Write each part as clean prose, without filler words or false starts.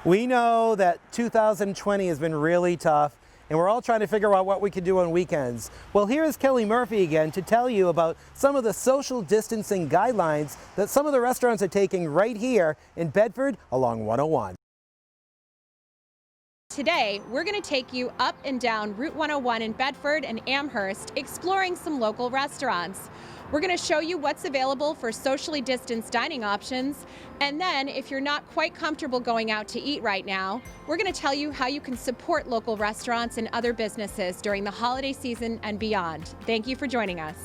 We know that 2020 has been really tough, and we're all trying to figure out what we can do on weekends. Well, here is Kelleigh Murphy again to tell you about some of the social distancing guidelines that some of the restaurants are taking right here in Bedford along 101. Today, we're going to take you up and down Route 101 in Bedford and Amherst, exploring some local restaurants. We're going to show you what's available for socially distanced dining options. And then, if you're not quite comfortable going out to eat right now, we're going to tell you how you can support local restaurants and other businesses during the holiday season and beyond. Thank you for joining us.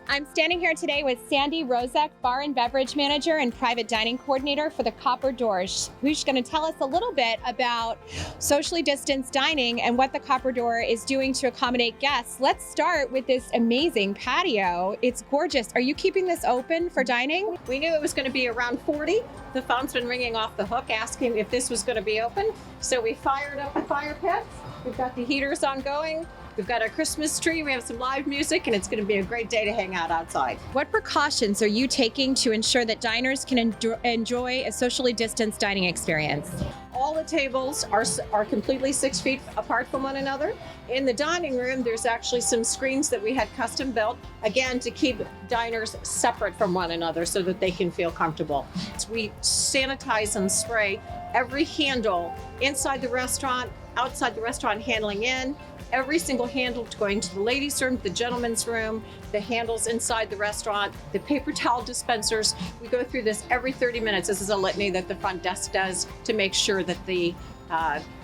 I'm standing here today with Sandy Rozek, Bar and Beverage Manager and Private Dining Coordinator for the Copper Doors, who's going to tell us a little bit about socially distanced dining and what the Copper Door is doing to accommodate guests. Let's start with this amazing patio. It's gorgeous. Are you keeping this open for dining? We knew it was going to be around 40. The phone's been ringing off the hook asking if this was going to be open. So we fired up the fire pits. We've got the heaters on going. We've got our Christmas tree, we have some live music, and it's going to be a great day to hang out outside. What precautions are you taking to ensure that diners can enjoy a socially distanced dining experience? All the tables are completely 6 feet apart from one another. In the dining room, there's actually some screens that we had custom built, again, to keep diners separate from one another so that they can feel comfortable. We sanitize and spray every handle inside the restaurant, outside the restaurant, handling in. Every single handle going to the ladies' room, the gentlemen's room, the handles inside the restaurant, the paper towel dispensers. We go through this every 30 minutes. This is a litany that the front desk does to make sure that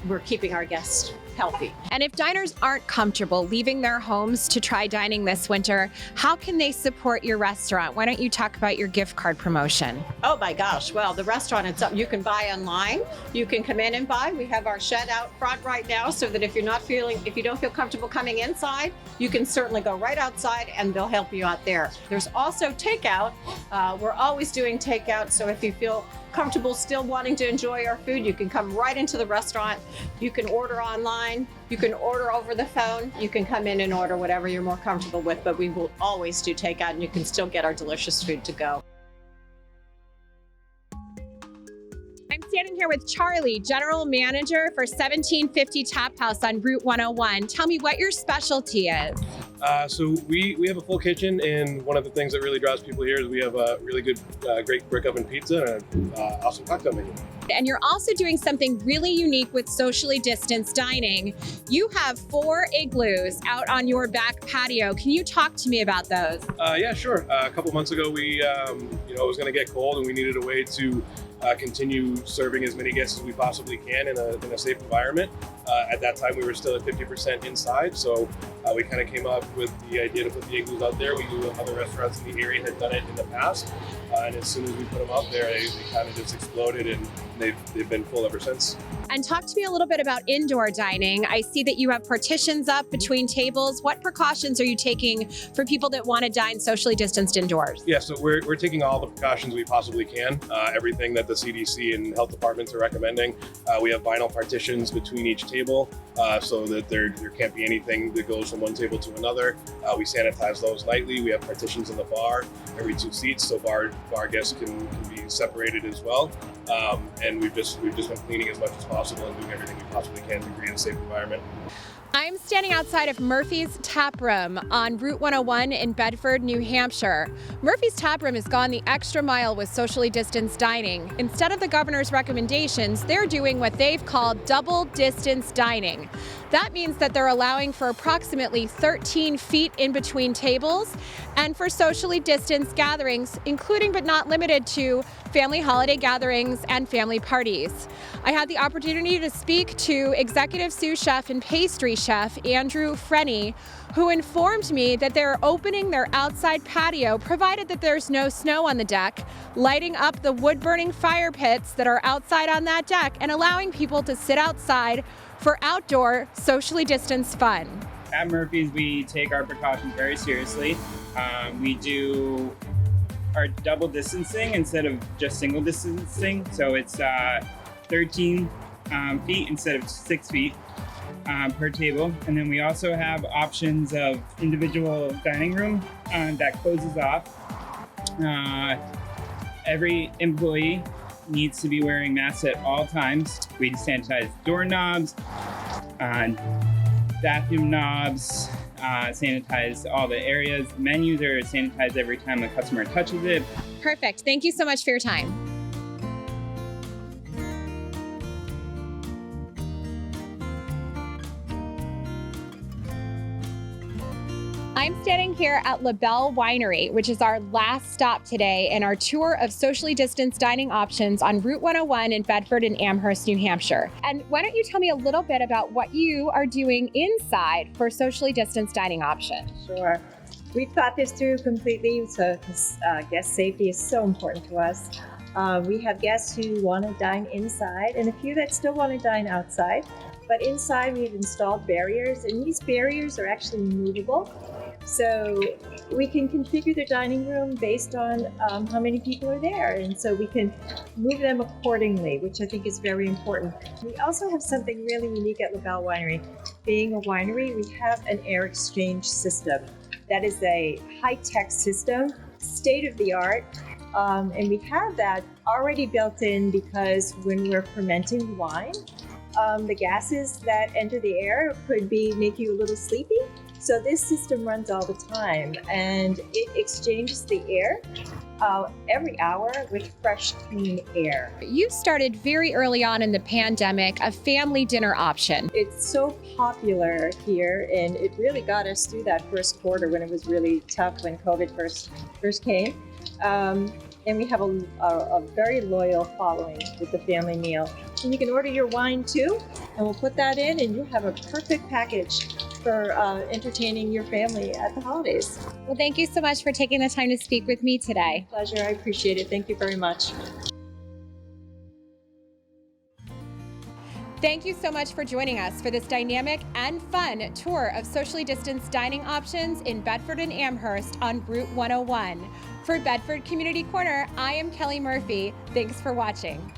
we're keeping our guests healthy. And if diners aren't comfortable leaving their homes to try dining this winter, how can they support your restaurant? Why don't you talk about your gift card promotion? Oh my gosh, well, the restaurant itself, you can buy online. You can come in and buy. We have our shed out front right now so that if you don't feel comfortable coming inside, you can certainly go right outside and they'll help you out there. There's also takeout. We're always doing takeout, so if you feel comfortable still wanting to enjoy our food, you can come right into the restaurant. You can order online, you can order over the phone, you can come in and order whatever you're more comfortable with, but we will always do takeout and you can still get our delicious food to go. I'm standing here with Charlie, General Manager for 1750 Tap House on Route 101. Tell me what your specialty is. So we have a full kitchen, and one of the things that really draws people here is we have a really good, great brick oven pizza and an awesome cocktail menu. And you're also doing something really unique with socially distanced dining. You have 4 igloos out on your back patio. Can you talk to me about those? Yeah, sure. A couple months ago, it was going to get cold, and we needed a way to continue serving as many guests as we possibly can in a safe environment. At that time, we were still at 50% inside, so we kind of came up with the idea to put the igloos out there. We knew other restaurants in the area had done it in the past, and as soon as we put them out there, they kind of just exploded, and they've been full ever since. And talk to me a little bit about indoor dining. I see that you have partitions up between tables. What precautions are you taking for people that want to dine socially distanced indoors? Yeah, so we're taking all the precautions we possibly can, everything that the CDC and health departments are recommending. We have vinyl partitions between each table so that there can't be anything that goes from one table to another. We sanitize those nightly. We have partitions in the bar every 2 seats so bar guests can be separated as well. And we've just been cleaning as much as possible and doing everything we possibly can to create a safe environment. I'm standing outside of Murphy's Tap Room on Route 101 in Bedford, New Hampshire. Murphy's Tap Room has gone the extra mile with socially distanced dining. Instead of the governor's recommendations, they're doing what they've called double distance dining. That means that they're allowing for approximately 13 feet in between tables and for socially distanced gatherings, including but not limited to family holiday gatherings and family parties. I had the opportunity to speak to executive sous chef and pastry chef Andrew Frenny, who informed me that they're opening their outside patio, provided that there's no snow on the deck, lighting up the wood-burning fire pits that are outside on that deck, and allowing people to sit outside for outdoor, socially distanced fun. At Murphy's, we take our precautions very seriously. We do our double distancing instead of just single distancing. So it's 13 feet instead of 6 feet per table. And then we also have options of individual dining room that closes off. Every employee needs to be wearing masks at all times. We sanitize doorknobs, bathroom knobs, sanitize all the areas. Menus are sanitized every time the customer touches it. Perfect. Thank you so much for your time. I'm standing here at La Belle Winery, which is our last stop today in our tour of socially distanced dining options on Route 101 in Bedford and Amherst, New Hampshire. And why don't you tell me a little bit about what you are doing inside for socially distanced dining options? Sure. We've thought this through completely, so guest safety is so important to us. We have guests who want to dine inside and a few that still want to dine outside. But inside we've installed barriers, and these barriers are actually movable. So we can configure the dining room based on how many people are there, and so we can move them accordingly, which I think is very important. We also have something really unique at La Belle Winery. Being a winery, we have an air exchange system. That is a high-tech system, state-of-the-art, and we have that already built in because when we're fermenting wine, the gases that enter the air could make you a little sleepy. So this system runs all the time, and it exchanges the air every hour with fresh, clean air. You started very early on in the pandemic a family dinner option. It's so popular here, and it really got us through that first quarter when it was really tough when COVID first came. And we have a very loyal following with the family meal. And you can order your wine too, and we'll put that in, and you have a perfect package for entertaining your family at the holidays. Well, thank you so much for taking the time to speak with me today. Pleasure, I appreciate it. Thank you very much. Thank you so much for joining us for this dynamic and fun tour of socially distanced dining options in Bedford and Amherst on Route 101. For Bedford Community Corner, I am Kelleigh Murphy. Thanks for watching.